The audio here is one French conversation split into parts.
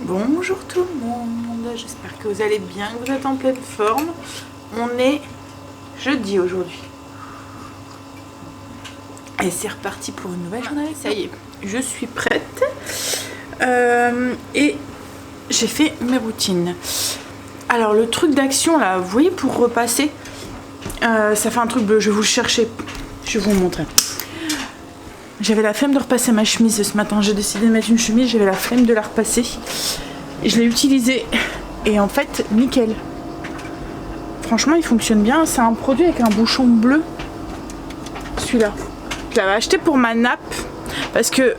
Bonjour tout le monde, j'espère que vous allez bien, que vous êtes en pleine forme. On est jeudi aujourd'hui. Et c'est reparti pour une nouvelle journée. Ça y est, je suis prête. Et j'ai fait mes routines. Alors le truc d'action là, vous voyez pour repasser, ça fait un truc bleu, je vais vous le chercher. Je vais vous le montrer. J'avais la flemme de repasser ma chemise ce matin. J'ai décidé de mettre une chemise, j'avais la flemme de la repasser. Je l'ai utilisé et en fait, nickel. Franchement, il fonctionne bien. C'est un produit avec un bouchon bleu. Celui-là. Je l'avais acheté pour ma nappe parce que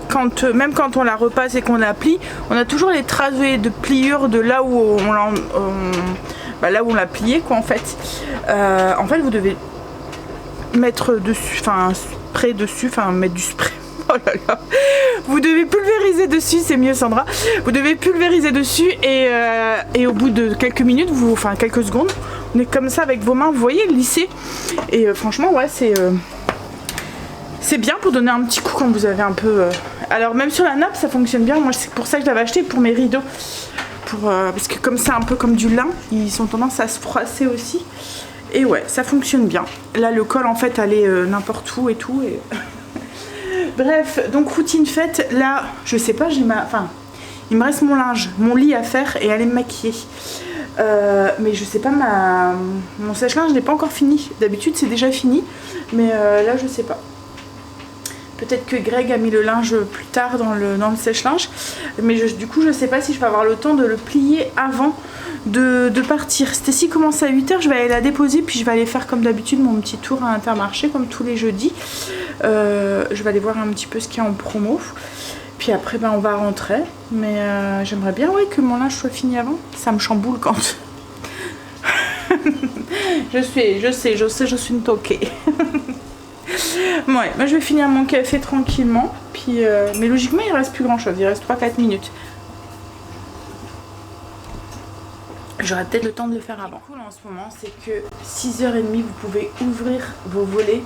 même quand on la repasse et qu'on la plie, on a toujours les traces de pliure de là où on l'a plié quoi en fait. En fait, vous devez mettre dessus, spray dessus, mettre du spray. Oh là là. Vous devez pulvériser dessus, c'est mieux Sandra. Vous devez pulvériser dessus et au bout de quelques minutes, quelques secondes, on est comme ça avec vos mains, vous voyez, lisser. Et franchement, ouais, c'est bien pour donner un petit coup quand vous avez un peu. Alors même sur la nappe, ça fonctionne bien. Moi, c'est pour ça que je l'avais acheté pour mes rideaux, parce que comme c'est un peu comme du lin, ils ont tendance à se froisser aussi. Et ouais, ça fonctionne bien. Là, le col, en fait, allait n'importe où et tout. Et... Bref, donc routine faite. Là, je sais pas, il me reste mon linge, mon lit à faire et aller me maquiller. Mais je sais pas, mon sèche-linge n'est pas encore fini. D'habitude, c'est déjà fini. Mais là, je sais pas. Peut-être que Greg a mis le linge plus tard dans le sèche-linge. Mais du coup, je sais pas si je vais avoir le temps de le plier avant de partir. Stécie commence à 8 h, je vais aller la déposer. Puis je vais aller faire comme d'habitude mon petit tour à Intermarché, comme tous les jeudis. Je vais aller voir un petit peu ce qu'il y a en promo. Puis après, on va rentrer. Mais j'aimerais bien que mon linge soit fini avant. Ça me chamboule quand... je sais, je suis une toquée. Ouais, moi je vais finir mon café tranquillement. Puis, mais logiquement, il reste plus grand chose. Il reste 3-4 minutes. J'aurai peut-être le temps de le faire avant. Ce qui est cool en ce moment, c'est que 6 h 30, vous pouvez ouvrir vos volets,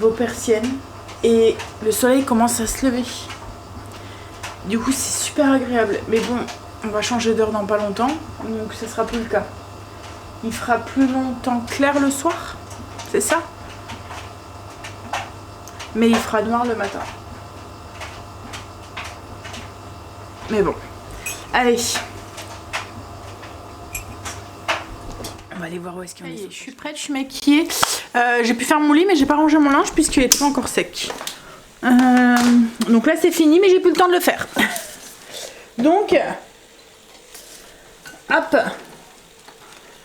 vos persiennes, et le soleil commence à se lever. Du coup, c'est super agréable. Mais bon, on va changer d'heure dans pas longtemps, donc ce sera plus le cas. Il fera plus longtemps clair le soir, c'est ça? Mais il fera noir le matin. Mais bon, allez. On va aller voir où est-ce qu'il y en a. Je suis prête, je suis maquillée. J'ai pu faire mon lit, mais j'ai pas rangé mon linge puisqu'il est pas encore sec. Donc là c'est fini, mais j'ai plus le temps de le faire. Donc, hop,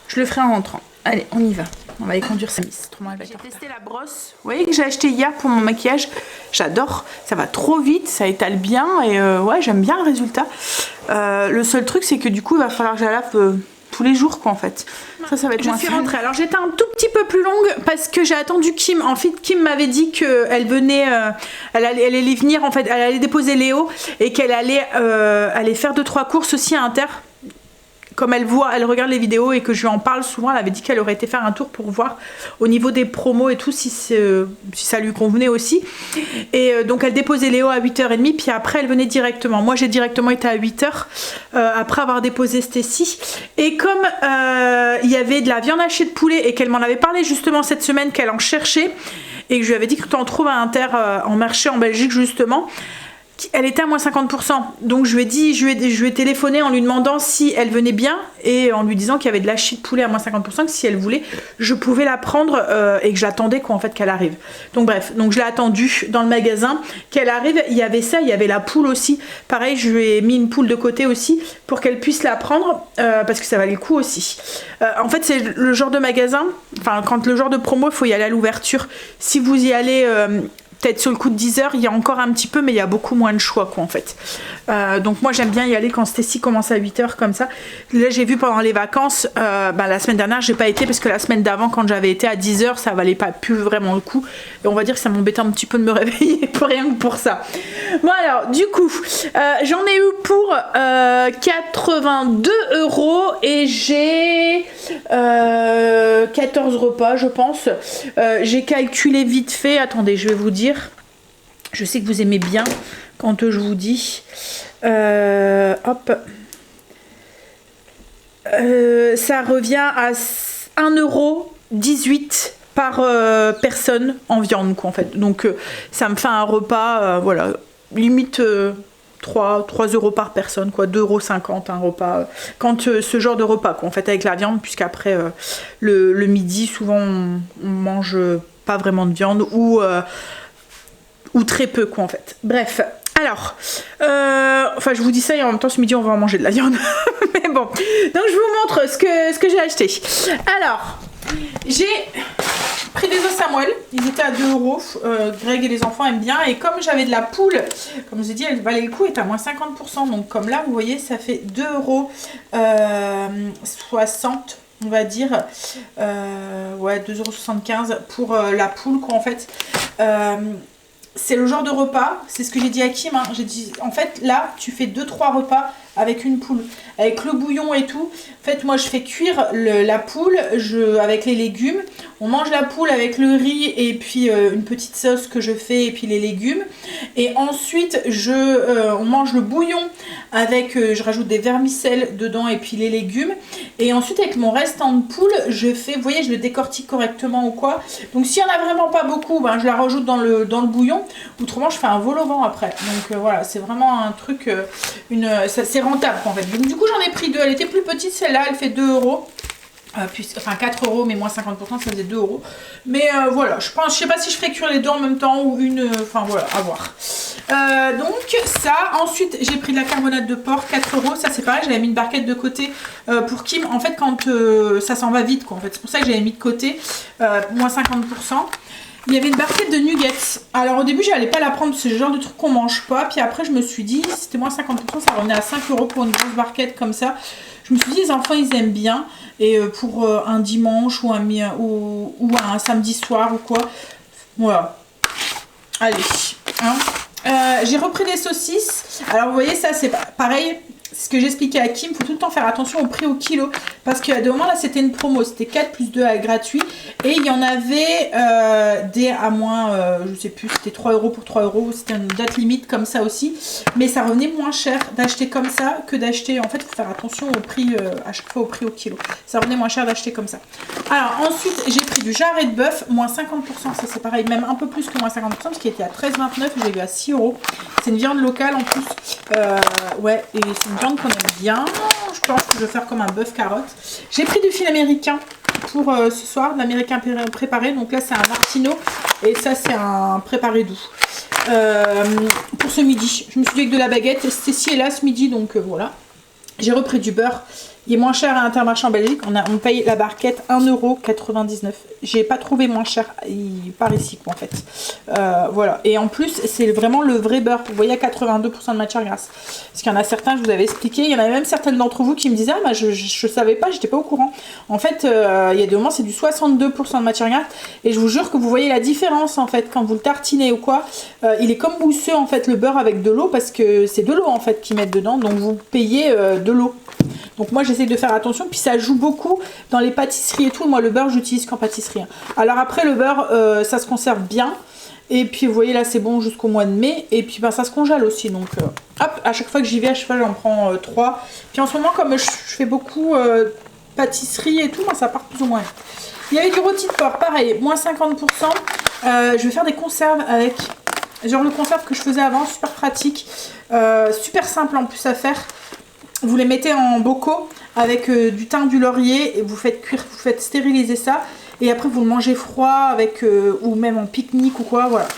je le ferai en rentrant. Allez, on y va. On va aller conduire sa miss. J'ai testé la brosse. Vous voyez que j'ai acheté hier pour mon maquillage. J'adore. Ça va trop vite, ça étale bien et ouais, j'aime bien le résultat. Le seul truc, c'est que du coup, il va falloir que je la lave tous les jours, quoi, en fait. Ça va être moins. Je suis rentrée. Alors, j'étais un tout petit peu plus longue parce que j'ai attendu Kim. En fait, Kim m'avait dit qu'elle venait, elle allait venir, en fait, elle allait déposer Léo et qu'elle allait faire 2-3 courses aussi à Inter. Comme elle regarde les vidéos et que je lui en parle souvent, elle avait dit qu'elle aurait été faire un tour pour voir au niveau des promos et tout si ça lui convenait aussi. Et donc elle déposait Léo à 8 h 30, puis après elle venait directement. Moi j'ai directement été à 8 h après avoir déposé Stécie. Et comme il y avait de la viande hachée de poulet et qu'elle m'en avait parlé justement cette semaine qu'elle en cherchait et que je lui avais dit que tu en trouves à Inter en marché en Belgique justement. Elle était à moins 50%, donc je lui ai téléphoné en lui demandant si elle venait bien et en lui disant qu'il y avait de la hachis de poulet à moins 50%, que si elle voulait, je pouvais la prendre et que j'attendais en fait qu'elle arrive. Donc bref, donc je l'ai attendue dans le magasin, qu'elle arrive, il y avait ça, il y avait la poule aussi. Pareil, je lui ai mis une poule de côté aussi pour qu'elle puisse la prendre parce que ça valait le coup aussi. En fait, c'est le genre de magasin, quand le genre de promo, il faut y aller à l'ouverture. Si vous y allez... peut-être sur le coup de 10 h, il y a encore un petit peu, mais il y a beaucoup moins de choix, quoi, en fait. Donc moi, j'aime bien y aller quand Stécie commence à 8 h, comme ça. Là, j'ai vu pendant les vacances, la semaine dernière, j'ai pas été, parce que la semaine d'avant, quand j'avais été à 10 h, ça valait pas plus vraiment le coup. Et on va dire que ça m'embêtait un petit peu de me réveiller, pour rien que pour ça. Bon, alors, du coup, j'en ai eu pour 82 € et j'ai 14 repas, je pense. J'ai calculé vite fait, attendez, je vais vous dire. Je sais que vous aimez bien quand je vous dis. Hop. Ça revient à 1,18 € par personne en viande, quoi, en fait. Donc ça me fait un repas, voilà, limite 3 € par personne, quoi, 2,50 € un repas. Quand ce genre de repas, quoi, en fait, avec la viande, puisqu'après le midi, souvent on mange pas vraiment de viande ou très peu, quoi, en fait. Bref. Alors, enfin je vous dis ça et en même temps ce midi on va en manger de la viande. Mais bon, donc je vous montre ce que j'ai acheté. Alors, j'ai pris des os Samuel, ils étaient à 2 €. Greg et les enfants aiment bien. Et comme j'avais de la poule, comme je vous ai dit, elle valait le coup, elle est à moins 50%. Donc comme là, vous voyez, ça fait 2,60 € on va dire. Ouais, 2,75 € pour la poule, quoi, en fait. C'est le genre de repas, c'est ce que j'ai dit à Kim, hein. J'ai dit, en fait, là, tu fais 2-3 repas avec une poule, avec le bouillon et tout. En fait, moi, je fais cuire la poule avec les légumes. On mange la poule avec le riz et puis une petite sauce que je fais et puis les légumes. Et ensuite, on mange le bouillon avec, je rajoute des vermicelles dedans et puis les légumes. Et ensuite, avec mon restant de poule, je fais, vous voyez, je le décortique correctement ou quoi. Donc, s'il n'y en a vraiment pas beaucoup, ben, je la rajoute dans le bouillon. Autrement, je fais un vol au vent après. Donc, voilà, c'est vraiment un truc, c'est rentable en fait. Donc, du coup, j'en ai pris deux. Elle était plus petite, celle-là, elle fait 2 €. Enfin 4 €, mais moins 50%, ça faisait 2 €. Mais voilà, je sais pas si je ferai cuire les deux en même temps ou une. Enfin voilà, à voir. Donc ça, ensuite j'ai pris de la carbonate de porc, 4 €. Ça c'est pareil, j'avais mis une barquette de côté pour Kim. En fait, quand ça s'en va vite, quoi. En fait, c'est pour ça que j'avais mis de côté, moins 50%. Il y avait une barquette de nuggets. Alors au début, j'allais pas la prendre, c'est le genre de truc qu'on mange pas. Puis après, je me suis dit, c'était moins 50%, ça revenait à 5 € pour une grosse barquette comme ça. Je me suis dit, les enfants, ils aiment bien. Et pour un dimanche ou un samedi soir ou quoi. Voilà. Allez. Hein. J'ai repris des saucisses. Alors vous voyez, ça c'est pareil. C'est ce que j'expliquais à Kim, il faut tout le temps faire attention au prix au kilo. Parce qu'à des moments là c'était une promo, c'était 4 plus 2 à gratuit. Et il y en avait des à moins, je sais plus, c'était 3 € pour 3 €. C'était une date limite comme ça aussi. Mais ça revenait moins cher d'acheter comme ça que d'acheter. En fait, il faut faire attention au prix, à chaque fois au prix au kilo. Ça revenait moins cher d'acheter comme ça. Alors ensuite, j'ai pris du jarret de bœuf, moins 50%. Ça c'est pareil, même un peu plus que moins 50%, parce qu'il était à 13,29 €. J'ai eu à 6 €. C'est une viande locale en plus. Ouais, et c'est une viande qu'on aime bien. Je pense que je vais faire comme un bœuf carotte. J'ai pris du fil américain pour ce soir, de l'américain préparé. Donc là, c'est un martino et ça, c'est un préparé doux. Pour ce midi, je me suis dit avec de la baguette. C'était ci et là ce midi, donc voilà. J'ai repris du beurre. Il est moins cher à Intermarché en Belgique. On paye la barquette 1,99 €. J'ai pas trouvé moins cher par ici, quoi, en fait. Voilà. Et en plus, c'est vraiment le vrai beurre. Vous voyez, à 82% de matière grasse. Parce qu'il y en a certains, je vous avais expliqué. Il y en avait même certaines d'entre vous qui me disaient, ah, bah, je savais pas, j'étais pas au courant. En fait, il y a des moments, c'est du 62% de matière grasse. Et je vous jure que vous voyez la différence, en fait, quand vous le tartinez ou quoi. Il est comme mousseux, en fait, le beurre avec de l'eau. Parce que c'est de l'eau, en fait, qu'ils mettent dedans. Donc, vous payez de l'eau. Donc moi j'essaie de faire attention, puis ça joue beaucoup dans les pâtisseries et tout. Moi le beurre j'utilise qu'en pâtisserie. Alors après le beurre ça se conserve bien. Et puis vous voyez là c'est bon jusqu'au mois de mai. Et puis ben, ça se congèle aussi. Donc hop, à chaque fois que j'y vais, à chaque fois j'en prends 3. Puis en ce moment comme je fais beaucoup pâtisserie et tout, ben, ça part plus ou moins. Il y avait du rôti de porc, pareil, moins 50%. Je vais faire des conserves avec, genre le conserve que je faisais avant, super pratique. Super simple en plus à faire. Vous les mettez en bocaux avec du thym, du laurier et vous faites cuire, vous faites stériliser ça et après vous le mangez froid avec ou même en pique-nique ou quoi. Voilà.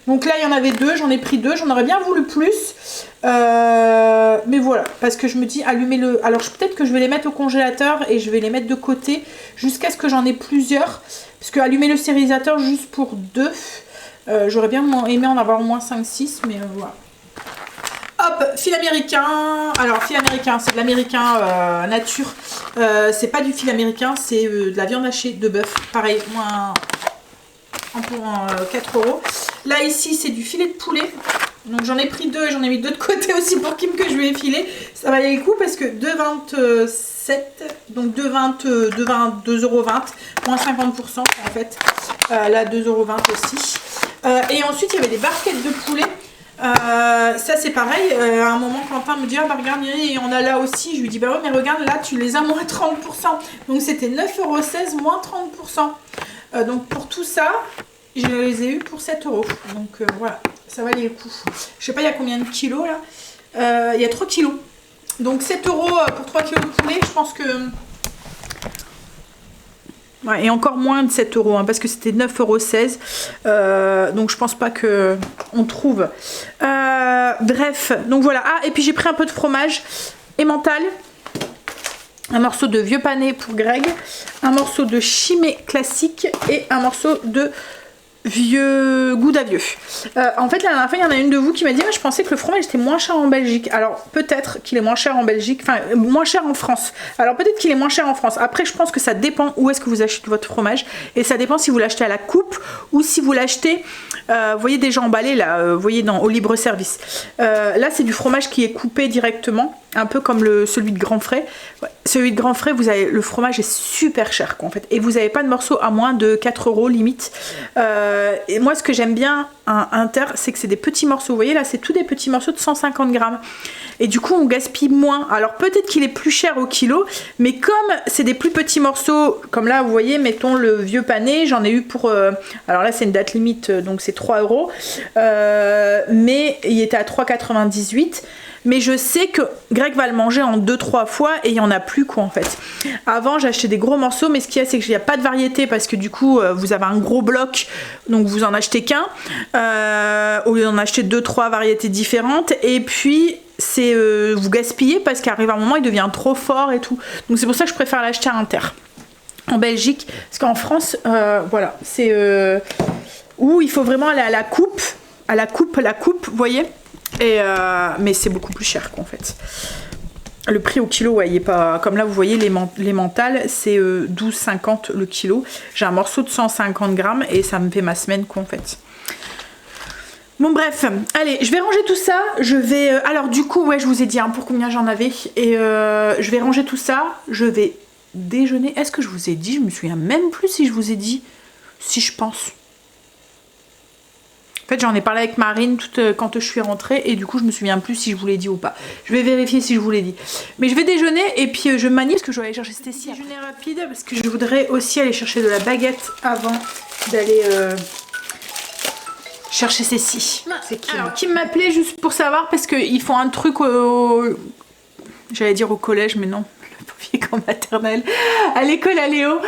Donc là il y en avait deux, j'en ai pris deux, j'en aurais bien voulu plus, mais voilà parce que je me dis allumez-le. Alors peut-être que je vais les mettre au congélateur et je vais les mettre de côté jusqu'à ce que j'en ai plusieurs parce que allumer le stérilisateur juste pour deux, j'aurais bien aimé en avoir au moins 5-6, mais voilà. Hop, fil américain. Alors fil américain, c'est de l'américain nature. C'est pas du fil américain, c'est de la viande hachée de bœuf. Pareil, moins 4 €. Là ici c'est du filet de poulet. Donc j'en ai pris deux et j'en ai mis deux de côté aussi pour Kim que je lui ai filé. Ça valait le coup parce que 2,27 donc 2,20 €, moins 50% en fait. Là 2,20 € aussi. Et ensuite il y avait des barquettes de poulet. Ça c'est pareil, à un moment Quentin me dit ah bah regarde Myri, on a là aussi, je lui dis bah ouais mais regarde là tu les as moins 30%, donc c'était 9,16 € moins 30%, donc pour tout ça je les ai eu pour 7 €, donc voilà, ça valait le coup. Je sais pas il y a combien de kilos là, il y a 3 kilos, donc 7 € pour 3 kilos de poulet, je pense que... Ouais, et encore moins de 7 € hein, parce que c'était 9,16 €, donc je pense pas que on trouve. Bref, donc voilà. Ah, et puis j'ai pris un peu de fromage emmental, un morceau de vieux pané pour Greg, un morceau de chimay classique et un morceau de vieux gouda vieux. En fait la dernière fois il y en a une de vous qui m'a dit je pensais que le fromage était moins cher en Belgique. Alors peut-être qu'il est moins cher en Belgique, enfin moins cher en France. Alors peut-être qu'il est moins cher en France. Après je pense que ça dépend où est-ce que vous achetez votre fromage, et ça dépend si vous l'achetez à la coupe ou si vous l'achetez vous voyez déjà emballé là, vous voyez au libre service. Là c'est du fromage qui est coupé directement, un peu comme celui de Grand Frais. Ouais, celui de Grand Frais, vous avez, le fromage est super cher quoi, en fait, et vous n'avez pas de morceau à moins de 4 € limite. Et moi ce que j'aime bien Inter, c'est que c'est des petits morceaux, vous voyez là c'est tous des petits morceaux de 150 grammes, et du coup on gaspille moins. Alors peut-être qu'il est plus cher au kilo, mais comme c'est des plus petits morceaux, comme là vous voyez, mettons le vieux pané, j'en ai eu pour alors là c'est une date limite, donc c'est 3 €, mais il était à 3,98 €. Mais je sais que Greg va le manger en 2-3 fois et il n'y en a plus quoi en fait. Avant j'achetais des gros morceaux, mais ce qu'il y a c'est qu'il n'y a pas de variété, parce que du coup vous avez un gros bloc, donc vous en achetez qu'un au lieu d'en acheter 2-3 variétés différentes, et puis c'est vous gaspillez parce qu'arrive un moment il devient trop fort et tout. Donc c'est pour ça que je préfère l'acheter à Inter en Belgique, parce qu'en France voilà c'est où il faut vraiment aller à la coupe, vous voyez. Et mais c'est beaucoup plus cher quoi en fait. Le prix au kilo, ouais, il est pas comme là, vous voyez les mentales, c'est 12,50 € le kilo. J'ai un morceau de 150 grammes et ça me fait ma semaine quoi en fait. Bon bref, allez, je vais ranger tout ça. Je vais alors du coup, ouais, je vous ai dit pour combien j'en avais, et je vais ranger tout ça. Je vais déjeuner. Est-ce que je vous ai dit? Je me souviens même plus si je vous ai dit. Si, je pense. En fait, j'en ai parlé avec Marine quand je suis rentrée, et du coup je me souviens plus si je vous l'ai dit ou pas. Je vais vérifier si je vous l'ai dit. Mais je vais déjeuner et puis je manie parce que je vais aller chercher Stécie. Déjeuner rapide parce que je voudrais aussi aller chercher de la baguette avant d'aller chercher Stécie. C'est Kim. Alors Kim m'appelait juste pour savoir parce qu'ils font un truc j'allais dire au collège, mais non. Comme maternelle, à l'école à Léo,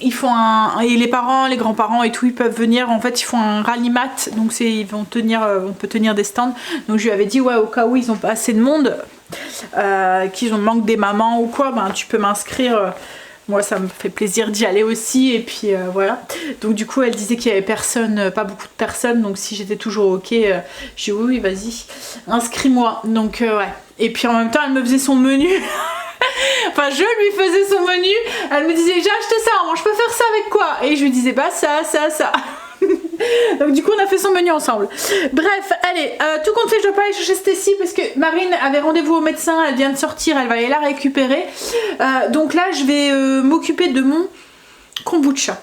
ils font et les parents, les grands-parents et tout, ils peuvent venir. En fait, ils font un rallimat, donc ils vont tenir, on peut tenir des stands. Donc je lui avais dit ouais, au cas où ils ont pas assez de monde, qu'ils ont manque des mamans ou quoi, ben tu peux m'inscrire. Moi ça me fait plaisir d'y aller aussi, et puis voilà. Donc du coup elle disait qu'il y avait personne, pas beaucoup de personnes, donc si j'étais toujours ok, j'ai dit oui vas-y, inscris-moi. Donc ouais. Et puis en même temps elle me faisait son menu. Enfin je lui faisais son menu, elle me disait j'ai acheté ça, moi je peux faire ça avec quoi? Et je lui disais bah ça. Donc du coup on a fait son menu ensemble. Bref, allez, tout compte fait je dois pas aller chercher Stécie parce que Marine avait rendez-vous au médecin, elle vient de sortir, elle va aller la récupérer. Donc là je vais m'occuper de mon kombucha.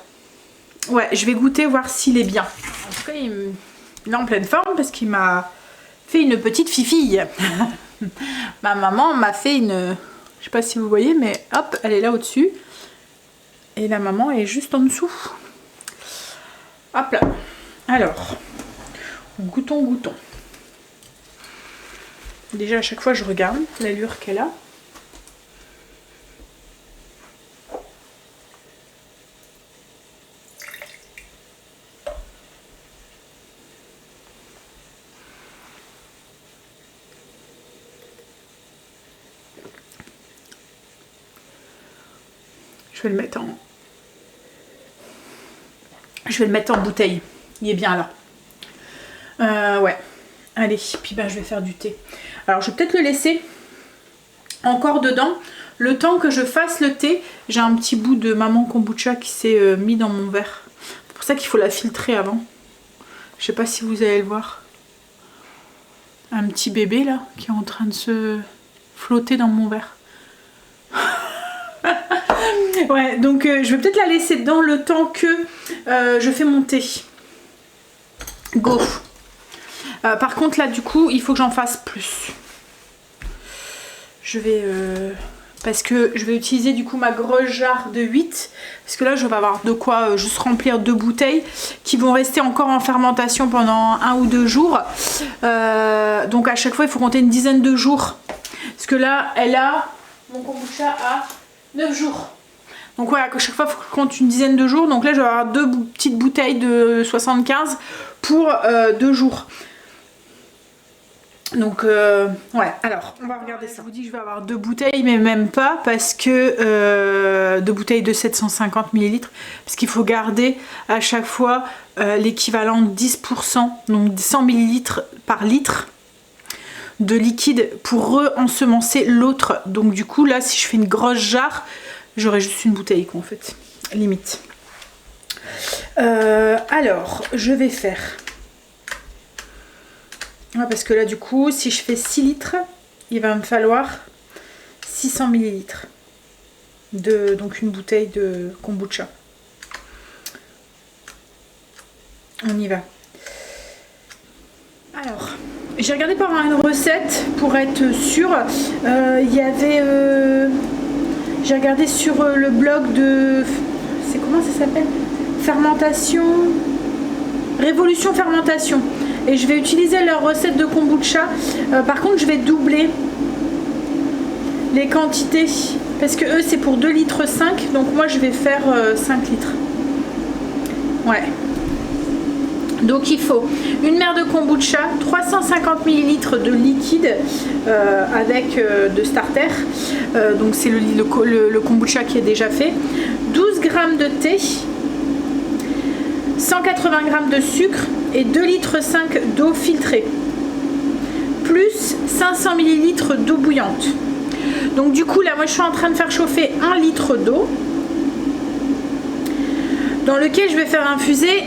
Ouais, je vais goûter, voir s'il est bien. En tout cas il est en pleine forme parce qu'il m'a fait une petite fifille. Ma maman m'a fait une... Je sais pas si vous voyez, mais hop, elle est là au-dessus. Et la maman est juste en dessous. Hop là. Alors, goûtons. Déjà, à chaque fois, je regarde l'allure qu'elle a. Je vais le mettre en bouteille. Il est bien là. Ouais. Allez, puis ben je vais faire du thé. Alors je vais peut-être le laisser encore dedans. Le temps que je fasse le thé, j'ai un petit bout de maman kombucha qui s'est mis dans mon verre. C'est pour ça qu'il faut la filtrer avant. Je sais pas si vous allez le voir. Un petit bébé là qui est en train de se flotter dans mon verre. Ouais, donc je vais peut-être la laisser dedans le temps que je fais mon thé. Go. Par contre là du coup il faut que j'en fasse plus. Je vais... parce que je vais utiliser du coup ma grosse jarre de 8. Parce que là je vais avoir de quoi juste remplir 2 bouteilles qui vont rester encore en fermentation pendant 1 ou 2 jours. Donc à chaque fois il faut compter une dizaine de jours. Parce que là elle a... Mon kombucha a 9 jours. Donc voilà, à chaque fois il faut que je compte une dizaine de jours. Donc là je vais avoir 2 petites bouteilles de 75 pour 2 jours. Donc ouais, alors on va regarder ça. Je vous dis que je vais avoir 2 bouteilles mais même pas, parce que 2 bouteilles de 750 ml, parce qu'il faut garder à chaque fois l'équivalent de 10%, donc 100 ml par litre de liquide pour re-ensemencer l'autre. Donc du coup là si je fais une grosse jarre, j'aurai juste une bouteille quoi en fait, limite. Alors je vais faire... Ouais, parce que là du coup si je fais 6 litres il va me falloir 600 ml de, donc une bouteille de kombucha. On y va. Alors j'ai regardé par une recette pour être sûre. Il y avait j'ai regardé sur le blog de... c'est comment ça s'appelle? Fermentation... Révolution Fermentation. Et je vais utiliser leur recette de kombucha. Par contre je vais doubler les quantités. Parce que eux c'est pour 2,5 litres. Donc moi je vais faire 5 litres. Ouais. Donc il faut une mer de kombucha, 350 ml de liquide avec de starter. Donc c'est le kombucha qui est déjà fait. 12 g de thé. 180 g de sucre et 2,5 litres d'eau filtrée, plus 500 ml d'eau bouillante. Donc du coup là moi je suis en train de faire chauffer 1 litre d'eau dans lequel je vais faire infuser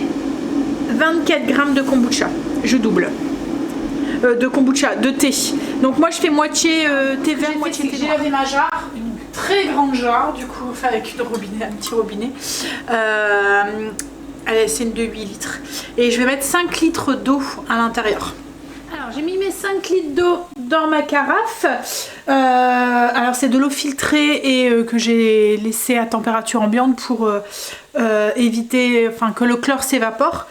24 g de kombucha. Je double de kombucha, de thé. Donc moi je fais moitié thé vert, moitié thé noir. J'ai lavé ma jarre, une très grande jarre du coup, enfin avec une robinet, un petit robinet. C'est une de 8 litres. Et je vais mettre 5 litres d'eau à l'intérieur. Alors j'ai mis mes 5 litres d'eau dans ma carafe. Alors c'est de l'eau filtrée et que j'ai laissée à température ambiante pour éviter que le chlore s'évapore.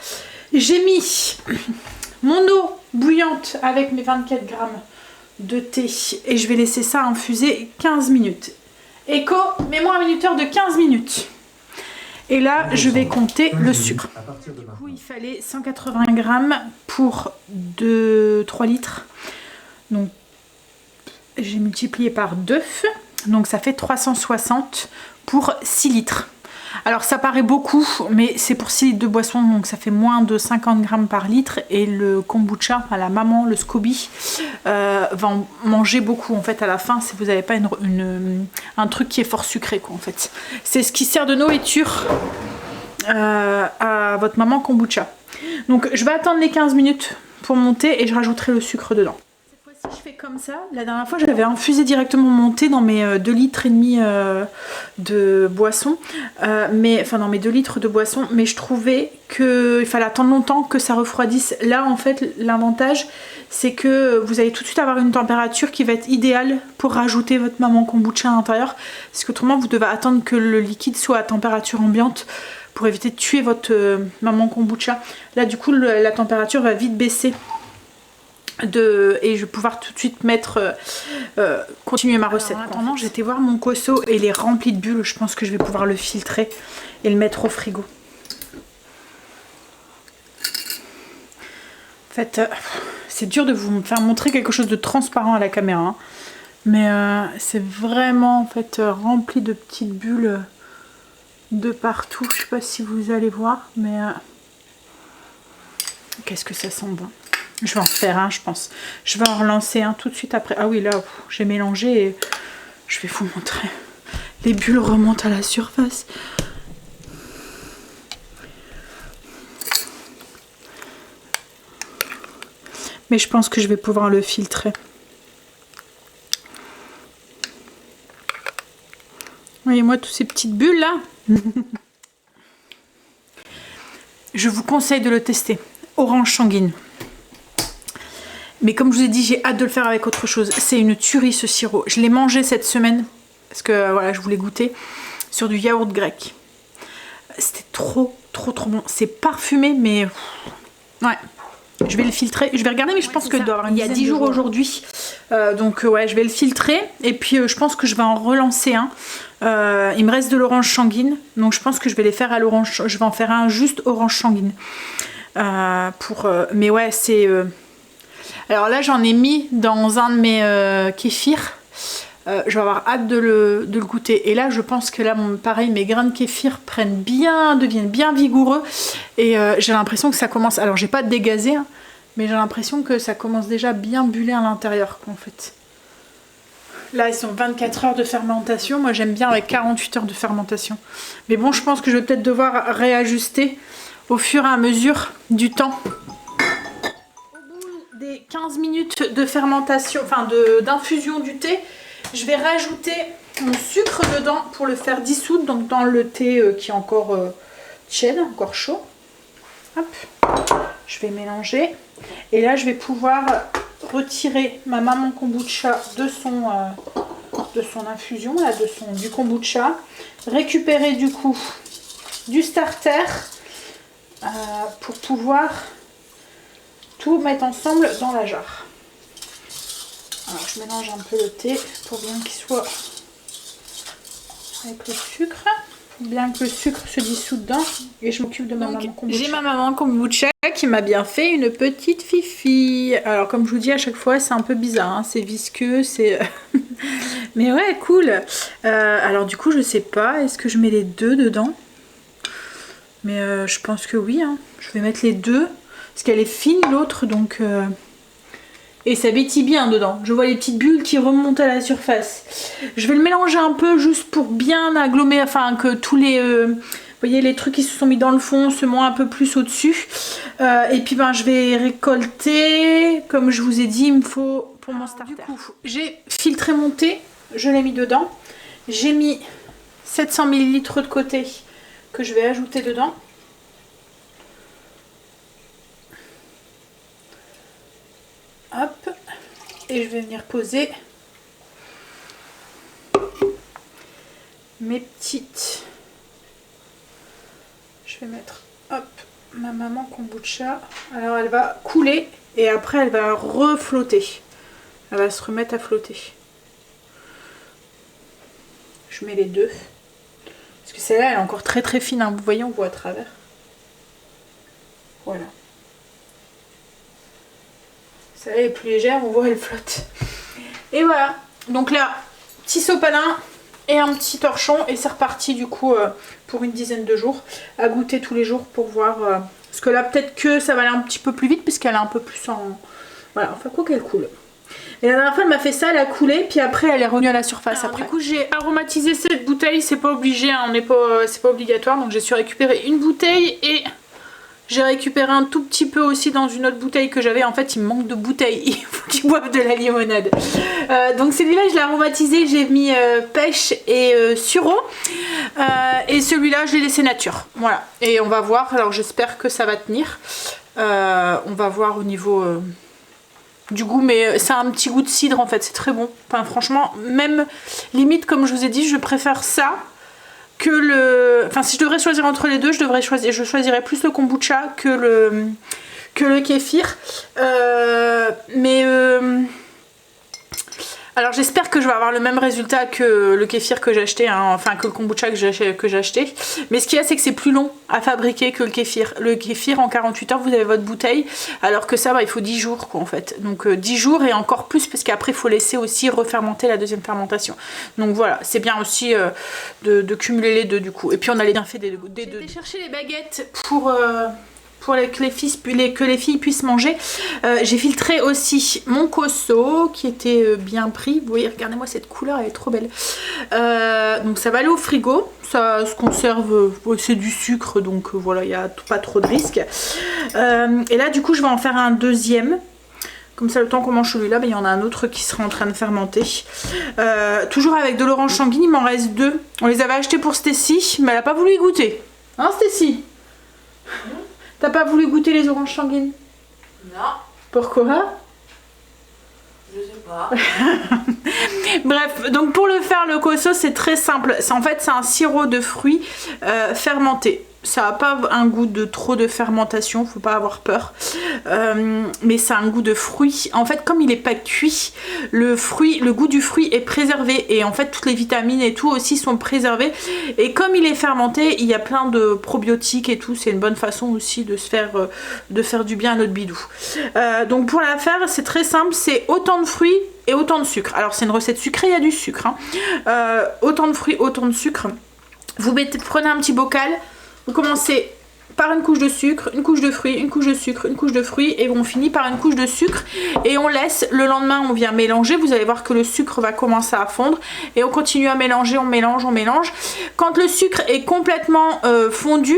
J'ai mis mon eau bouillante avec mes 24 g de thé et je vais laisser ça infuser 15 minutes. Echo, mets-moi un minuteur de 15 minutes. Et là, je vais compter le sucre. Du coup, il fallait 180 g pour 3 litres. Donc, j'ai multiplié par 2. Donc, ça fait 360 pour 6 litres. Alors, ça paraît beaucoup, mais c'est pour 6 litres de boisson. Donc, ça fait moins de 50 g par litre. Et le kombucha, enfin, la maman, le SCOBY, va en manger beaucoup, en fait, à la fin, si vous n'avez pas un truc qui est fort sucré, quoi, en fait. C'est ce qui sert de nourriture à votre maman kombucha. Donc, je vais attendre les 15 minutes pour monter et je rajouterai le sucre dedans. Cette fois-ci, je fais comme ça. La dernière fois, j'avais infusé directement mon thé dans mes 2,5 litres de boisson. Dans mes 2 litres de boisson. Mais je trouvais qu'il fallait attendre longtemps que ça refroidisse. Là, en fait, l'avantage, c'est que vous allez tout de suite avoir une température qui va être idéale pour rajouter votre maman kombucha à l'intérieur. Parce qu'autrement, vous devez attendre que le liquide soit à température ambiante pour éviter de tuer votre maman kombucha. Là, du coup, la température va vite baisser. Et je vais pouvoir tout de suite continuer ma recette. Alors, en attendant, j'ai été voir mon Cosso et il est rempli de bulles. Je pense que je vais pouvoir le filtrer et le mettre au frigo. En fait, c'est dur de vous faire montrer quelque chose de transparent à la caméra, hein. Mais c'est vraiment en fait rempli de petites bulles de partout. Je sais pas si vous allez voir, mais qu'est-ce que ça sent bon. Je vais en refaire un, je pense. Je vais en relancer un tout de suite après. Ah oui, là, j'ai mélangé et je vais vous montrer. Les bulles remontent à la surface. Mais je pense que je vais pouvoir le filtrer. Voyez-moi toutes ces petites bulles là. Je vous conseille de le tester. Orange sanguine. Mais comme je vous ai dit, j'ai hâte de le faire avec autre chose. C'est une tuerie ce sirop. Je l'ai mangé cette semaine parce que voilà, je voulais goûter sur du yaourt grec. C'était trop bon. C'est parfumé, mais ouais. Je vais le filtrer. Je vais regarder, mais je pense que doit avoir il y a 10 jours aujourd'hui. Donc ouais, je vais le filtrer. Et puis je pense que je vais en relancer un. Il me reste de l'orange sanguine. Donc je pense que je vais les faire à l'orange. Je vais en faire un juste orange sanguine. Mais ouais, c'est... Alors là, j'en ai mis dans un de mes kéfirs. Je vais avoir hâte de le goûter. Et là, je pense que là, pareil, mes grains de kéfir deviennent bien vigoureux. Et j'ai l'impression que ça commence... Alors, j'ai pas dégazé, hein, mais j'ai l'impression que ça commence déjà bien buller à l'intérieur, en fait. Là, ils sont 24 heures de fermentation. Moi, j'aime bien avec 48 heures de fermentation. Mais bon, je pense que je vais peut-être devoir réajuster au fur et à mesure du temps. Des 15 minutes de fermentation, enfin d'infusion du thé, je vais rajouter mon sucre dedans pour le faire dissoudre, donc dans le thé qui est encore tiède, encore chaud. Hop, je vais mélanger et là je vais pouvoir retirer ma maman kombucha de son infusion, là, du kombucha, récupérer du coup du starter pour pouvoir tout mettre ensemble dans la jarre. Alors je mélange un peu le thé pour bien qu'il soit avec le sucre, bien que le sucre se dissout dedans, et je m'occupe de ma maman kombucha. J'ai ma maman kombucha qui m'a bien fait une petite fifi. Alors comme je vous dis à chaque fois, c'est un peu bizarre, hein, c'est visqueux, c'est... mais ouais, cool. Alors du coup je sais pas, est-ce que je mets les deux dedans? Mais je pense que oui, hein. Je vais mettre les deux. Parce qu'elle est fine l'autre, donc... Et ça pétille bien dedans. Je vois les petites bulles qui remontent à la surface. Je vais le mélanger un peu juste pour bien agglomérer, enfin que tous les... vous voyez, les trucs qui se sont mis dans le fond se montent un peu plus au-dessus. Et puis ben, je vais récolter. Comme je vous ai dit, il me faut pour mon starter. Du coup, j'ai filtré mon thé, je l'ai mis dedans. J'ai mis 700 ml de côté que je vais ajouter dedans. Hop, et je vais venir poser mes petites. Je vais mettre, hop, ma maman kombucha. Alors elle va couler et après elle va reflotter. Elle va se remettre à flotter. Je mets les deux. Parce que celle-là elle est encore très fine, hein. Vous voyez, on voit à travers. Voilà. Celle-là est plus légère, on voit elle flotte. Et voilà, donc là, petit sopalin et un petit torchon et c'est reparti du coup pour une dizaine de jours à goûter tous les jours pour voir. Parce que là peut-être que ça va aller un petit peu plus vite puisqu'elle est un peu plus en... Voilà, enfin quoi qu'elle coule. Et la dernière fois elle m'a fait ça, elle a coulé, puis après elle est revenue à la surface. Alors, après. Du coup j'ai aromatisé cette bouteille, c'est pas obligé, hein, c'est pas obligatoire, donc j'ai su récupérer une bouteille et... J'ai récupéré un tout petit peu aussi dans une autre bouteille que j'avais. En fait, il me manque de bouteilles. Il faut qu'ils boivent de la limonade. Donc celui-là, je l'ai aromatisé. J'ai mis pêche et sureau. Et celui-là, je l'ai laissé nature. Voilà. Et on va voir. Alors j'espère que ça va tenir. On va voir au niveau du goût. Mais c'est un petit goût de cidre en fait. C'est très bon. Enfin franchement, même limite comme je vous ai dit, je préfère ça. Que le... Enfin si je devrais choisir entre les deux, je choisirais plus le kombucha que le kéfir. Alors j'espère que je vais avoir le même résultat que le kéfir que j'ai acheté, hein, enfin que le kombucha que j'ai acheté. Mais ce qu'il y a, c'est que c'est plus long à fabriquer que le kéfir. Le kéfir, en 48 heures, vous avez votre bouteille, alors que ça, bah, il faut 10 jours quoi en fait. Donc 10 jours et encore plus, parce qu'après il faut laisser aussi refermenter la deuxième fermentation. Donc voilà, c'est bien aussi de cumuler les deux du coup. Et puis on a les bienfaits des deux. J'ai été chercher les baguettes pour que les filles puissent manger. J'ai filtré aussi mon cosso qui était bien pris. Vous voyez, regardez-moi cette couleur, elle est trop belle. Donc ça va aller au frigo. Ça se conserve, c'est du sucre, donc voilà, il n'y a pas trop de risques. Et là, du coup, je vais en faire un deuxième. Comme ça, le temps qu'on mange celui-là, il y en a un autre qui sera en train de fermenter. Toujours avec de l'orange sanguine, il m'en reste deux. On les avait achetés pour Stécie, mais elle n'a pas voulu y goûter. Hein, Stécie? T'as pas voulu goûter les oranges sanguines? Non. Pourquoi? pas. Bref, donc pour le faire le coco c'est très simple. En fait c'est un sirop de fruits fermenté. Ça n'a pas un goût de trop de fermentation, faut pas avoir peur. Mais ça a un goût de fruit. En fait, comme il n'est pas cuit, le goût du fruit est préservé. Et en fait, toutes les vitamines et tout aussi sont préservées. Et comme il est fermenté, il y a plein de probiotiques et tout. C'est une bonne façon aussi de se faire du bien à notre bidou. Donc pour la faire, c'est très simple. C'est autant de fruits et autant de sucre. Alors c'est une recette sucrée, il y a du sucre. Hein. Autant de fruits, autant de sucre. Prenez un petit bocal. Vous commencez par une couche de sucre, une couche de fruits, une couche de sucre, une couche de fruits et on finit par une couche de sucre et on laisse. Le lendemain on vient mélanger, vous allez voir que le sucre va commencer à fondre et on continue à mélanger, on mélange, on mélange. Quand le sucre est complètement fondu,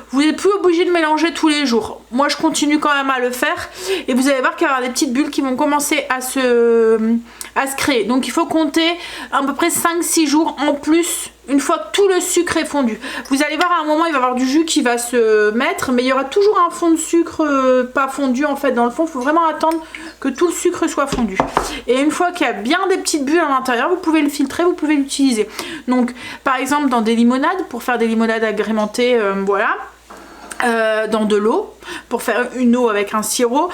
vous n'êtes plus obligé de mélanger tous les jours. Moi je continue quand même à le faire et vous allez voir qu'il y aura des petites bulles qui vont commencer à se créer. Donc il faut compter à peu près 5-6 jours en plus. Une fois que tout le sucre est fondu, vous allez voir à un moment il va y avoir du jus qui va se mettre, mais il y aura toujours un fond de sucre pas fondu en fait dans le fond. Il faut vraiment attendre que tout le sucre soit fondu. Et une fois qu'il y a bien des petites bulles à l'intérieur, vous pouvez le filtrer, vous pouvez l'utiliser. Donc par exemple dans des limonades, pour faire des limonades agrémentées, voilà. Dans de l'eau pour faire une eau avec un sirop.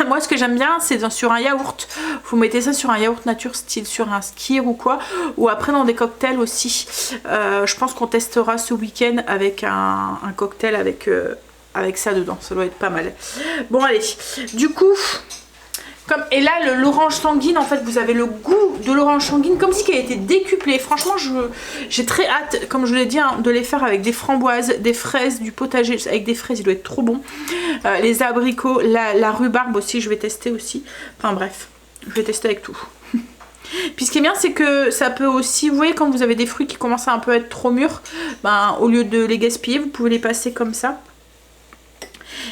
Moi ce que j'aime bien c'est sur un yaourt, vous mettez ça sur un yaourt nature style sur un Skyr ou quoi, ou après dans des cocktails aussi. Je pense qu'on testera ce week-end avec un cocktail avec ça dedans, ça doit être pas mal. Bon allez, du coup et là l'orange sanguine, en fait vous avez le goût de l'orange sanguine comme si elle était décuplée. Franchement j'ai très hâte, comme je vous l'ai dit, hein, de les faire avec des framboises, des fraises, du potager avec des fraises, il doit être trop bon. Les abricots, la rhubarbe aussi je vais tester aussi. Enfin bref, je vais tester avec tout. Puis ce qui est bien c'est que ça peut aussi, vous voyez quand vous avez des fruits qui commencent à un peu être trop mûrs, ben, au lieu de les gaspiller vous pouvez les passer comme ça.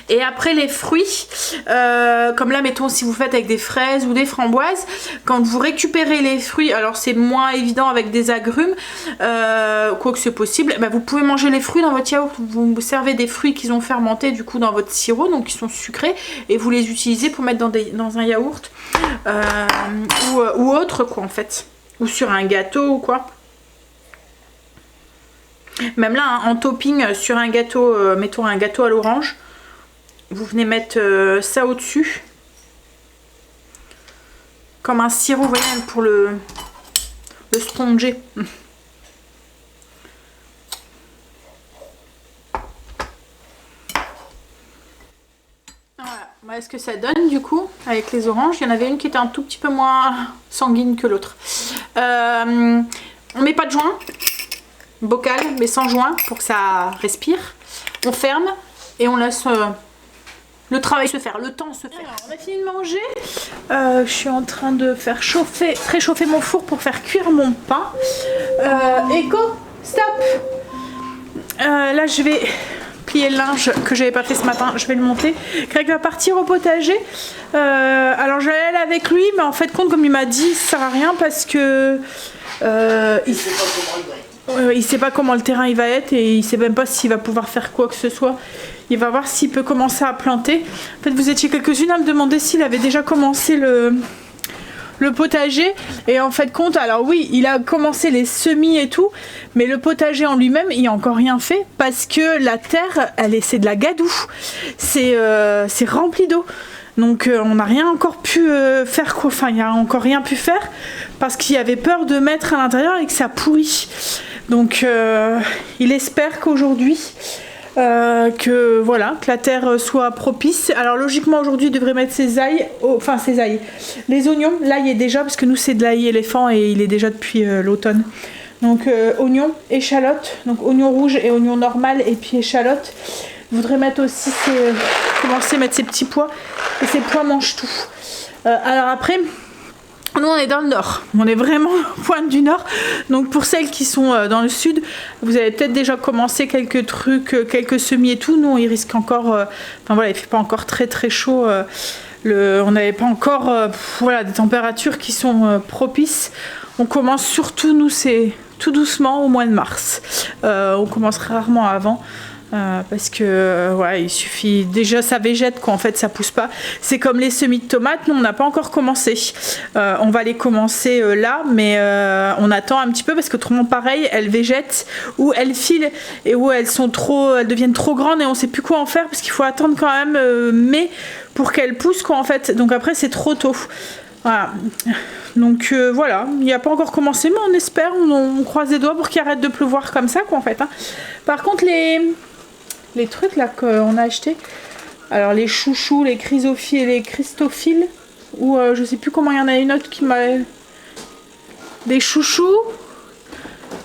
Et après les fruits, comme là mettons si vous faites avec des fraises ou des framboises, quand vous récupérez les fruits, alors c'est moins évident avec des agrumes, quoique c'est possible, bah vous pouvez manger les fruits dans votre yaourt. Vous servez des fruits qu'ils ont fermentés du coup dans votre sirop, donc ils sont sucrés, et vous les utilisez pour mettre dans un yaourt ou autre quoi en fait, ou sur un gâteau ou quoi. Même là hein, en topping sur un gâteau, mettons un gâteau à l'orange, vous venez mettre ça au-dessus comme un sirop, vous voyez, pour le sponger. Voilà ce que ça donne du coup avec les oranges. Il y en avait une qui était un tout petit peu moins sanguine que l'autre. On met pas de joint, bocal mais sans joint pour que ça respire. On ferme et on laisse le travail se faire, le temps se faire. Alors, on a fini de manger. Je suis en train de faire préchauffer mon four pour faire cuire mon pain. Écho, stop. Là je vais plier le linge que j'avais pas fait ce matin, je vais le monter. Greg va partir au potager. Alors je vais aller avec lui, mais en fait compte comme il m'a dit, ça sert à rien parce que il sait pas comment le terrain il va être et il sait même pas s'il va pouvoir faire quoi que ce soit. Il va voir s'il peut commencer à planter. En fait vous étiez quelques-unes à me demander s'il avait déjà commencé le potager, et en fait compte, alors oui il a commencé les semis et tout, mais le potager en lui-même il n'a encore rien fait parce que la terre c'est de la gadoue, c'est rempli d'eau, donc on n'a rien encore pu faire quoi, enfin il n'y a encore rien pu faire parce qu'il avait peur de mettre à l'intérieur et que ça pourrit. Donc il espère qu'aujourd'hui que voilà, que la terre soit propice. Alors logiquement aujourd'hui il devrait mettre ses ail, les oignons. L'ail est déjà, parce que nous c'est de l'ail éléphant et il est déjà depuis l'automne. Donc oignons, échalotes, donc oignon rouge et oignon normal et puis échalotes. Je voudrais mettre aussi commencer à mettre ses petits pois, et ces pois mangent tout. Alors après, nous on est dans le nord, on est vraiment au point du nord, donc pour celles qui sont dans le sud, vous avez peut-être déjà commencé quelques trucs, quelques semis et tout. Nous il risque encore, enfin voilà, il fait pas encore très très chaud, on n'avait pas encore voilà, des températures qui sont propices. On commence surtout, nous c'est tout doucement au mois de mars, on commence rarement avant. Parce que ouais, il suffit déjà ça végète quoi, en fait ça pousse pas. C'est comme les semis de tomates, nous on n'a pas encore commencé. On va les commencer là, mais on attend un petit peu parce que autrement pareil, elles végètent ou elles filent et où elles deviennent trop grandes et on sait plus quoi en faire parce qu'il faut attendre quand même mai pour qu'elles poussent quoi en fait. Donc après c'est trop tôt. Voilà. Donc voilà, il n'y a pas encore commencé, mais on espère, on croise les doigts pour qu'il arrête de pleuvoir comme ça quoi en fait. Hein. Par contre les trucs là qu'on a acheté, alors les chouchous, les chrysophiles, les christophiles, ou je sais plus comment, il y en a une autre qui m'a... Des chouchous,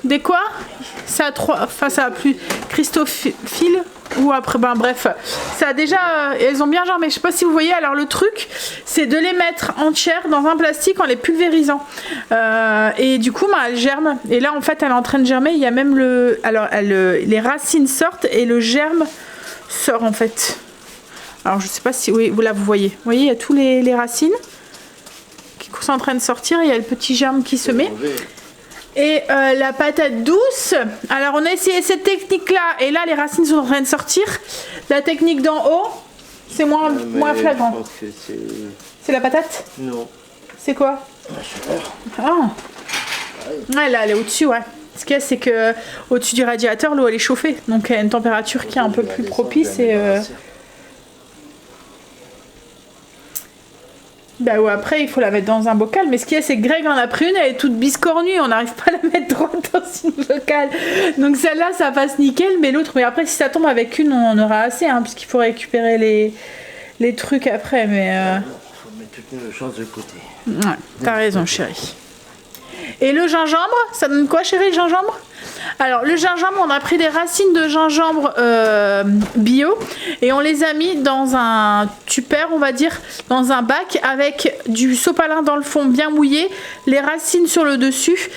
des quoi? Ça a trois, enfin ça a plus... Christophiles, ou après, ben bref, ça a déjà, elles ont bien germé, je sais pas si vous voyez, alors le truc, c'est de les mettre entières dans un plastique en les pulvérisant, et du coup, ben, elles germent, et là en fait, elle est en train de germer, il y a même les racines sortent, et le germe sort en fait, alors je sais pas si, oui, là vous voyez, il y a tous les racines qui sont en train de sortir, et il y a le petit germe qui se met. Et la patate douce, alors on a essayé cette technique là et là les racines sont en train de sortir. La technique d'en haut, c'est moins flagrant. C'est la patate? Non. C'est quoi? Ah. Ouais, là elle est au-dessus, ouais. Ce qu'il y a c'est que au-dessus du radiateur l'eau elle est chauffée, donc il y a une température qui est un peu plus propice et... Bah ouais, après il faut la mettre dans un bocal, mais ce qu'il y a c'est que Greg en a pris une, elle est toute biscornue, on n'arrive pas à la mettre droite dans une bocal. Donc celle-là ça passe nickel, mais l'autre, mais après si ça tombe avec une on aura assez, hein, puisqu'il faut récupérer les trucs après, mais... Faut mettre toutes nos chances de côté. Ouais, t'as raison chérie. Et le gingembre, ça donne quoi chérie le gingembre? Alors le gingembre, on a pris des racines de gingembre bio et on les a mis dans un tupper, on va dire, dans un bac avec du sopalin dans le fond bien mouillé, les racines sur le dessus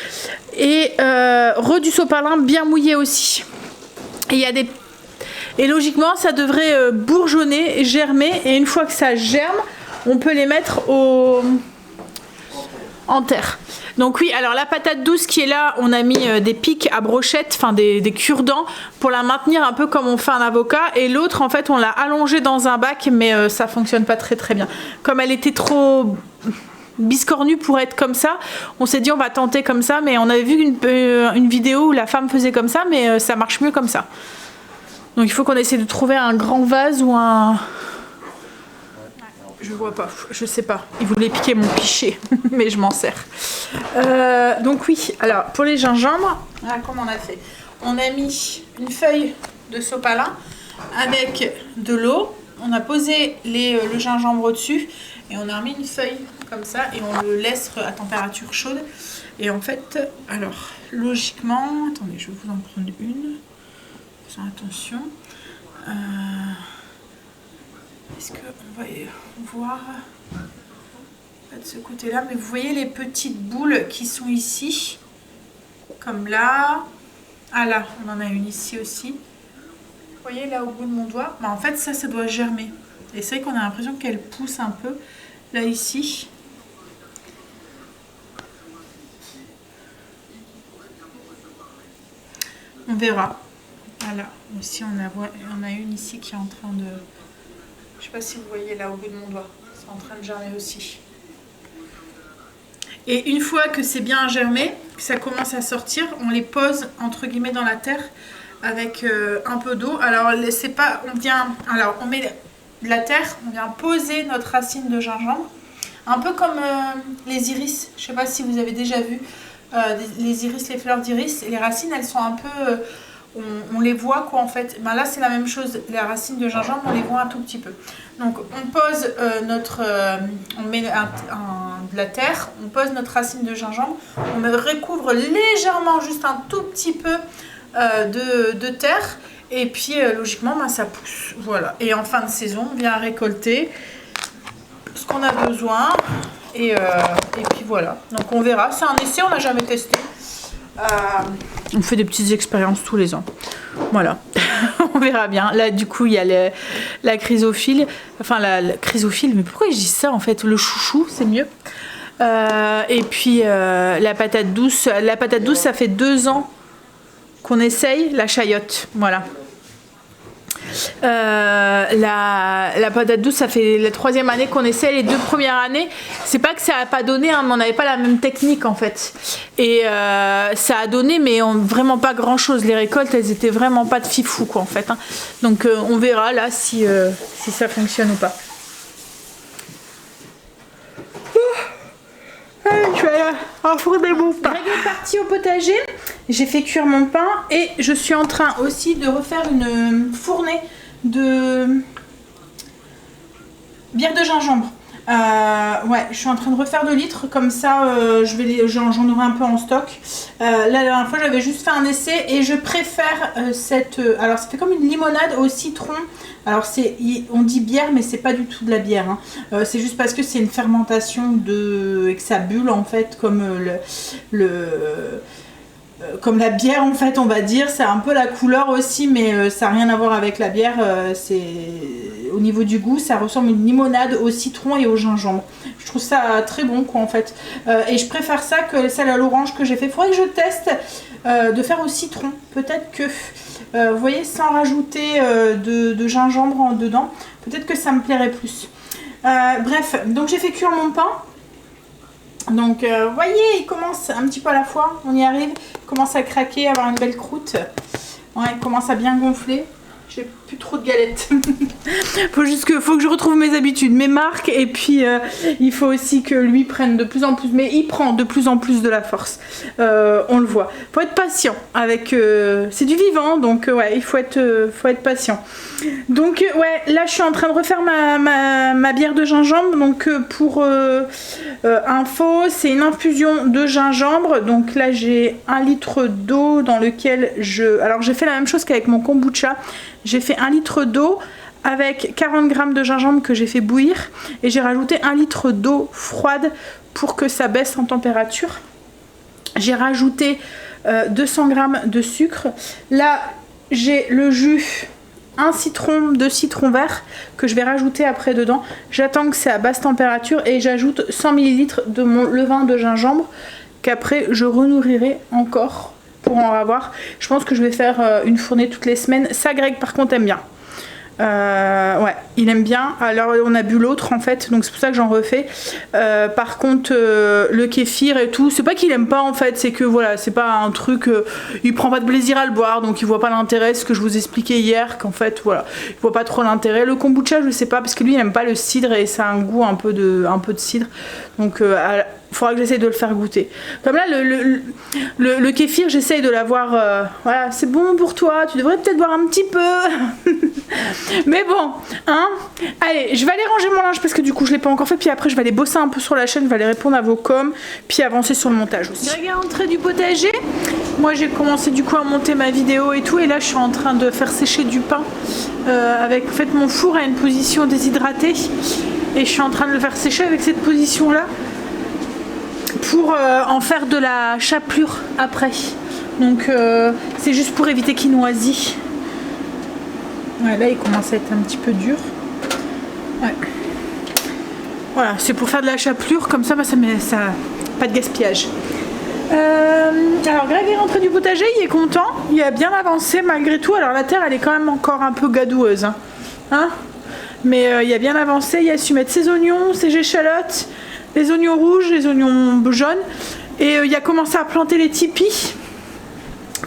et du sopalin bien mouillé aussi. Et il y a des... Et logiquement ça devrait bourgeonner, germer, et une fois que ça germe, on peut les mettre en terre. Donc oui, alors la patate douce qui est là, on a mis des pics à brochette, enfin des cure-dents pour la maintenir un peu comme on fait un avocat, et l'autre en fait on l'a allongée dans un bac, mais ça fonctionne pas très bien. Comme elle était trop biscornue pour être comme ça, on s'est dit on va tenter comme ça, mais on avait vu une vidéo où la femme faisait comme ça, mais ça marche mieux comme ça. Donc il faut qu'on essaie de trouver un grand vase ou un... Je vois pas, je sais pas. Il voulait piquer mon pichet, mais je m'en sers. Donc oui, alors pour les gingembres, comment on a fait? On a mis une feuille de sopalin avec de l'eau. On a posé le gingembre au-dessus et on a mis une feuille comme ça et on le laisse à température chaude. Et en fait, alors logiquement, attendez, je vais vous en prendre une. Faites attention. Est-ce qu'on va voir de ce côté-là, mais vous voyez les petites boules qui sont ici, comme là. Ah là, on en a une ici aussi. Vous voyez là au bout de mon doigt, bah, en fait ça doit germer. Et c'est vrai qu'on a l'impression qu'elle pousse un peu là ici. On verra. Voilà, ici on a une ici qui est en train de... Je sais pas si vous voyez là au bout de mon doigt, c'est en train de germer aussi. Et une fois que c'est bien germé, que ça commence à sortir, on les pose entre guillemets dans la terre avec un peu d'eau. Alors c'est pas, on met de la terre, on vient poser notre racine de gingembre, un peu comme les iris. Je sais pas si vous avez déjà vu les iris, les fleurs d'iris. Les racines, elles sont un peu on les voit quoi en fait. Ben là c'est la même chose, les racines de gingembre on les voit un tout petit peu. Donc on pose on met de la terre, on pose notre racine de gingembre, on recouvre légèrement juste un tout petit peu de terre et puis logiquement ben, ça pousse. Voilà. Et en fin de saison on vient récolter ce qu'on a besoin et puis voilà. Donc on verra, c'est un essai, on n'a jamais testé. On fait des petites expériences tous les ans. Voilà, on verra bien. Là, du coup, il y a la chrysophile. Enfin, la chrysophile, mais pourquoi je dis ça en fait? Le chouchou, c'est mieux. Et puis la patate douce. La patate douce, ça fait 2 ans qu'on essaye la chayotte. Voilà. La patate douce, ça fait la 3e année qu'on essaie. Les 2 premières années, c'est pas que ça a pas donné, hein, mais on n'avait pas la même technique en fait. Et ça a donné, mais vraiment pas grand chose. Les récoltes, elles étaient vraiment pas de fifou quoi en fait. Hein. Donc on verra là si ça fonctionne ou pas. Je vais enfourner mon pain. Greg est parti au potager. J'ai fait cuire mon pain et je suis en train aussi de refaire une fournée de bière de gingembre. Ouais, je suis en train de refaire 2 litres, comme ça j'en aurai un peu en stock. Là, la dernière fois j'avais juste fait un essai et je préfère cette... alors ça fait comme une limonade au citron. Alors on dit bière mais c'est pas du tout de la bière. Hein. C'est juste parce que c'est une fermentation et que ça bulle en fait comme comme la bière en fait on va dire, c'est un peu la couleur aussi mais ça n'a rien à voir avec la bière, c'est au niveau du goût ça ressemble à une limonade au citron et au gingembre. Je trouve ça très bon quoi en fait et je préfère ça que celle à l'orange que j'ai fait. Faudrait que je teste de faire au citron, peut-être que vous voyez sans rajouter de gingembre dedans, peut-être que ça me plairait plus. Bref, donc j'ai fait cuire mon pain. Donc vous voyez, il commence un petit peu à la fois, on y arrive, il commence à craquer, à avoir une belle croûte. Ouais, il commence à bien gonfler. J'ai plus trop de galettes. Faut que je retrouve mes habitudes, mes marques et puis il faut aussi que lui prenne de plus en plus, mais il prend de plus en plus de la force. On le voit. Faut être patient avec. C'est du vivant, donc ouais, il faut être patient. Donc ouais, là je suis en train de refaire ma bière de gingembre. Donc pour info, c'est une infusion de gingembre. Donc là j'ai 1 litre d'eau dans lequel alors j'ai fait la même chose qu'avec mon kombucha. J'ai fait 1 litre d'eau avec 40 g de gingembre que j'ai fait bouillir et j'ai rajouté 1 litre d'eau froide pour que ça baisse en température. J'ai rajouté 200 g de sucre. Là j'ai le jus, 2 citrons verts que je vais rajouter après dedans. J'attends que c'est à basse température et j'ajoute 100 ml de mon levain de gingembre qu'après je renourrirai encore pour en avoir. Je pense que je vais faire une fournée toutes les semaines. Ça, Greg, par contre, aime bien. Ouais, il aime bien. Alors, on a bu l'autre, en fait, donc c'est pour ça que j'en refais. Par contre, le kéfir et tout, c'est pas qu'il aime pas, en fait, c'est que, voilà, c'est pas un truc... il prend pas de plaisir à le boire, donc il voit pas l'intérêt, ce que je vous expliquais hier, qu'en fait, voilà, il voit pas trop l'intérêt. Le kombucha, je sais pas, parce que lui, il aime pas le cidre et ça a un goût un peu de cidre. Donc, il faudra que j'essaye de le faire goûter. Comme là, le kéfir, j'essaye de l'avoir... voilà, c'est bon pour toi, tu devrais peut-être boire un petit peu. Mais bon, hein. Allez, je vais aller ranger mon linge parce que du coup, je l'ai pas encore fait. Puis après, je vais aller bosser un peu sur la chaîne, je vais aller répondre à vos coms, puis avancer sur le montage aussi. Greg est rentré du potager. Moi, j'ai commencé du coup à monter ma vidéo et tout. Et là, je suis en train de faire sécher du pain avec... En fait, mon four a une position déshydratée. Et je suis en train de le faire sécher avec cette position-là. Pour en faire de la chapelure après. Donc c'est juste pour éviter qu'il noisille. Ouais, là il commence à être un petit peu dur. Ouais. Voilà, c'est pour faire de la chapelure, comme ça, ça pas de gaspillage. Alors Greg est rentré du potager, il est content, il a bien avancé malgré tout. Alors la terre elle est quand même encore un peu gadoueuse. Hein, mais il a bien avancé, il a su mettre ses oignons, ses échalotes, les oignons rouges, les oignons jaunes. Et il a commencé à planter les tipis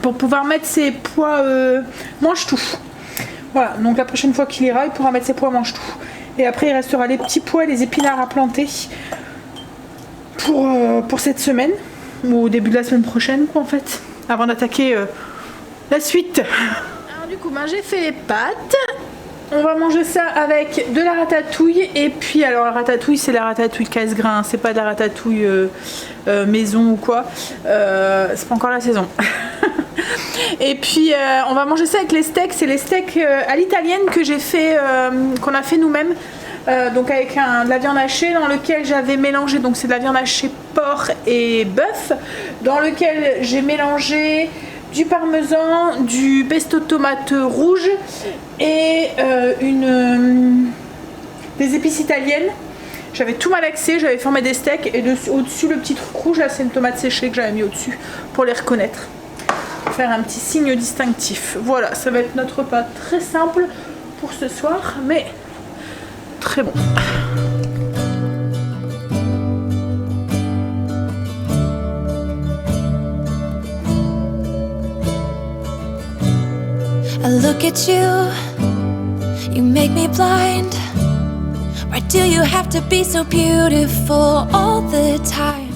pour pouvoir mettre ses pois mange-tout. Voilà, donc la prochaine fois qu'il ira, il pourra mettre ses pois mange-tout. Et après, il restera les petits pois et les épinards à planter pour cette semaine, ou au début de la semaine prochaine, quoi, en fait, avant d'attaquer la suite. Alors du coup, j'ai fait les pâtes. On va manger ça avec de la ratatouille. Et puis, alors la ratatouille, c'est la ratatouille casse-grain, c'est pas de la ratatouille maison ou quoi. C'est pas encore la saison. Et puis on va manger ça avec les steaks. C'est les steaks à l'italienne que j'ai fait, qu'on a fait nous-mêmes. Donc avec de la viande hachée dans lequel j'avais mélangé, donc c'est de la viande hachée porc et bœuf, dans lequel j'ai mélangé du parmesan, du pesto de tomate rouge et des épices italiennes. J'avais tout malaxé, j'avais formé des steaks et au-dessus le petit truc rouge là c'est une tomate séchée que j'avais mis au-dessus pour les reconnaître. Faire un petit signe distinctif. Voilà, ça va être notre repas très simple. pour ce soir, mais très bon. I look at you, you make me blind. Why do you have to be so beautiful all the time?